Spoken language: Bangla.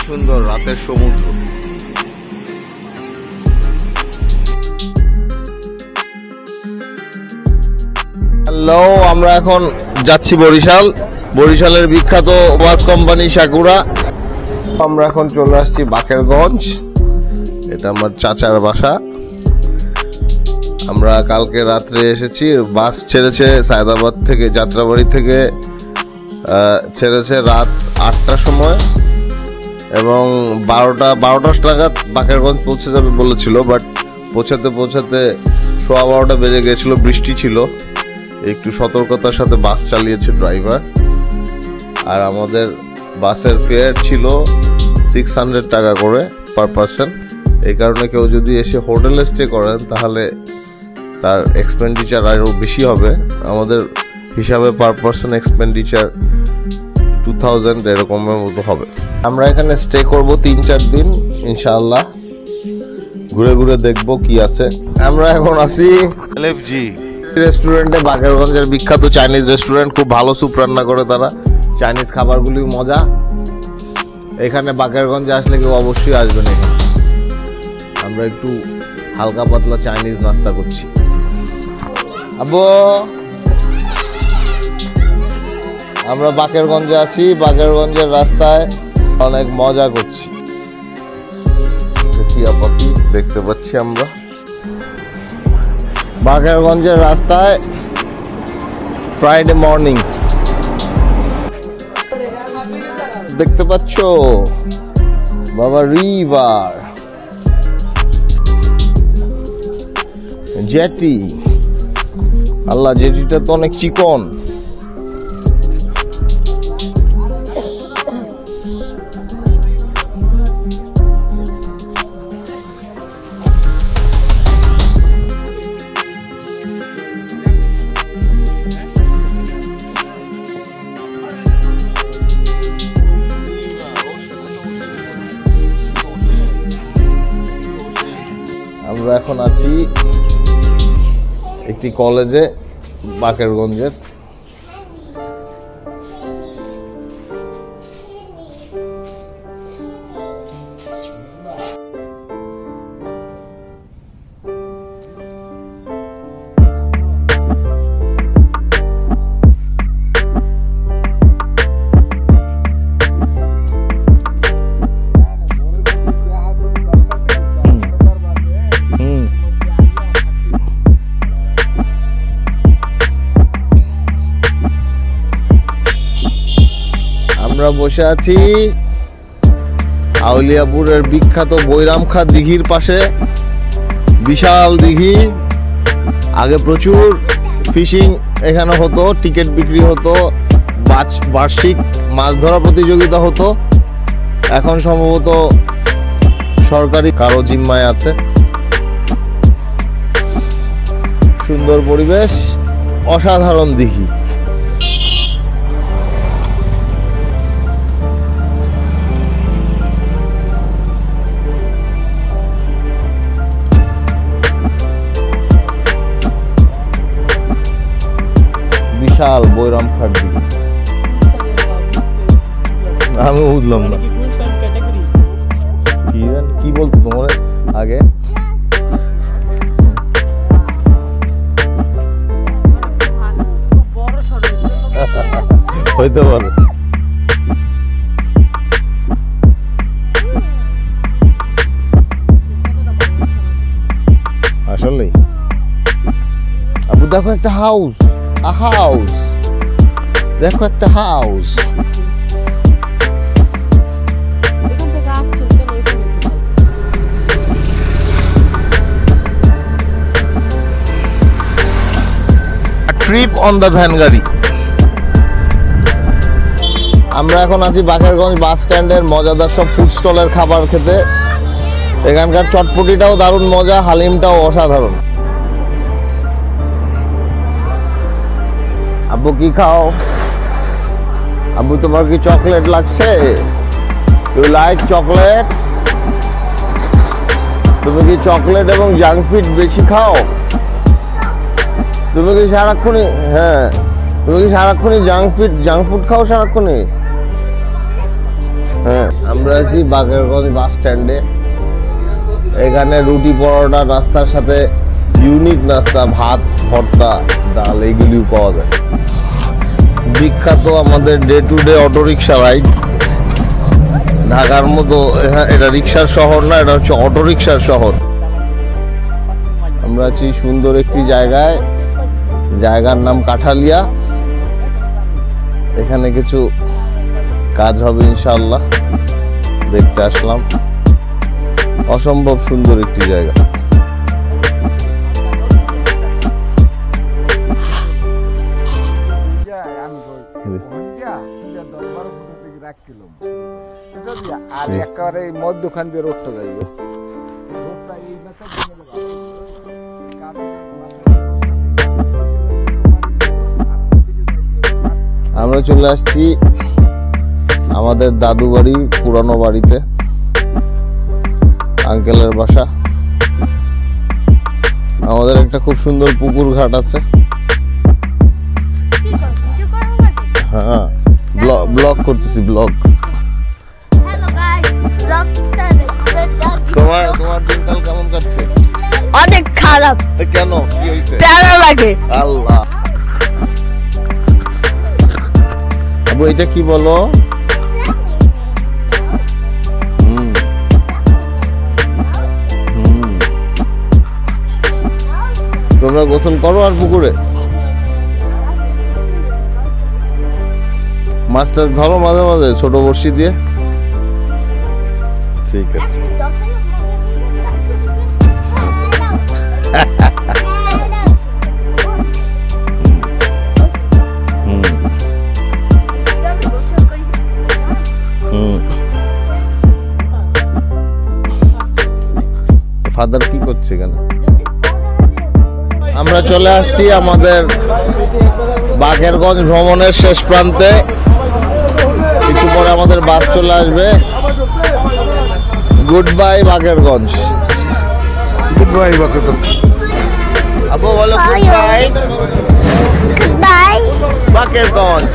সুন্দর রাতের সমুদ্র। হ্যালো, আমরা এখন যাচ্ছি বরিশালের বিখ্যাত বাস কোম্পানি সাকুরা। আমরা এখন চলে আসছি বাকেরগঞ্জ, এটা আমার চাচার বাসা। আমরা কালকে রাত্রে এসেছি, বাস ছেড়েছে সায়দাবাদ থেকে, যাত্রাবাড়ি থেকে ছেড়েছে রাত 8টার সময় এবং 12টা নাগাদ বাকেরগঞ্জ পৌঁছে যাবে বলেছিল, বাট পৌঁছাতে 12:15 বেজে গেছিল, বৃষ্টি ছিল। একটু সতর্কতার সাথে বাস চালিয়েছে ড্রাইভার। আর আমাদের বাসের ফেয়ার ছিল 600 টাকা করে পার পারসন। এই কারণে কেউ যদি এসে হোটেলে স্টে করেন তাহলে তার এক্সপেন্ডিচার আরও বেশি হবে। আমাদের হিসাবে পার পারসন এক্সপেন্ডিচার 2000 এরকমের মতো হবে। আমরা এখানে স্টে করব 3-4 দিন ইনশাআল্লাহ, ঘুরে ঘুরে দেখবো কি আছে। আমরা এখন আছি এলএফজি রেস্টুরেন্টে, বাকেরগঞ্জের বিখ্যাত চাইনিজ রেস্টুরেন্ট। খুব ভালো স্যুপ রান্না করে তারা, চাইনিজ খাবারগুলি মজা। এখানে বাকেরগঞ্জে আসলে কেউ অবশ্যই আসবেন এখানে। আমরা একটু হালকা পাতলা চাইনিজ নাস্তা করছি। আব্বু, আমরা বাকেরগঞ্জে আছি, বাকেরগঞ্জের রাস্তায় অনেক মজা করছি। টিয়া পাখি দেখতে পাচ্ছি আমরা বাকেরগঞ্জের রাস্তায় ফ্রাইডে মর্নিং। দেখতে পাচ্ছ বাবা রিভার, জেটি। আল্লাহ, জেটিটা তো অনেক চিকন। আমরা এখন আছি একটি কলেজে বাকেরগঞ্জের। আমরা বসে আছি আউলিয়াপুরের বিখ্যাত বৈরামখা দিঘির পাশে। বিশাল দিঘি, আগে প্রচুর ফিশিং এখানে হতো, টিকিট বিক্রি হতো, বার্ষিক মাছ ধরা প্রতিযোগিতা হতো। এখন সম্ভবত সরকারি কারো জিম্মায় আছে। সুন্দর পরিবেশ, অসাধারণ দিঘি। বিশাল বৈরামখার দিঘি। আমি বুঝলাম না কি বলতো তোমার আগে। হইতে পারে। আসলেই আবু, দেখো একটা হাউস, দেখো একটা house. Trip on the van গাড়ি। আমরা এখন আছি বাকেরগঞ্জ বাস স্ট্যান্ডের মজাদার সব ফুড স্টলের খাবার খেতে। এখানকার চটপটিটাও দারুণ মজা, হালিমটাও অসাধারণ। আব্বু কি খাও? আব্বু, তোমার কি চকলেট লাগছে? You like chocolate? তুমি কি চকলেট এবং জাঙ্ক ফুড বেশি খাও? তুমি কি সারাক্ষণই তুমি কি সারাক্ষণই জাঙ্ক ফুড খাও সারাক্ষণই? হ্যাঁ, আমরা আছি বাকেরগঞ্জ বাস স্ট্যান্ডে। এখানে রুটি পরোটা নাস্তার সাথে ইউনিক নাস্তা, ভাত ভর্তা ডাল এগুলিও পাওয়া যায়। বিখ্যাত আমাদের day to day autorickshaw ride. ঢাকার মতো এটা রিক্সার শহর না, এটা হচ্ছে অটোরিকশার শহর। আমরা আছি সুন্দর একটি জায়গায়, জায়গার নাম কাঠালিয়া। এখানে কিছু কাজ হবে ইনশাআল্লাহ, দেখতে আসলাম। অসম্ভব সুন্দর একটি জায়গা। আর একেবারে মধ্যখান দিয়ে রোডটা যাইবে। আমরা চলে আসছি আমাদের দাদু বাড়ি, পুরানো বাড়িতে, আঙ্কেলের বাসা। আমাদের একটা খুব সুন্দর পুকুর ঘাট আছে। হ্যাঁ, ব্লগ করতেছি, ব্লগ। তোমার দিনকাল কেমন কাটছে? অনেক খারাপ। কেন, কি হইছে? প্যারা লাগে। আল্লাহ, আবু এটা কি বলো? তোমরা গোসল করো আর পুকুরে মাছ টাছ ধরো মাঝে মাঝে ছোট বড়শি দিয়ে? ঠিক আছে। ফাদার কি করছে কেন? আমরা চলে আসছি আমাদের বাকেরগঞ্জ ভ্রমণের শেষ প্রান্তে। একটু পরে আমাদের বাস চলে আসবে। Good bye Bakerganj. Good bye Bakerganj. Abu বলো গুড বাই। বাই বাকেরগঞ্জ।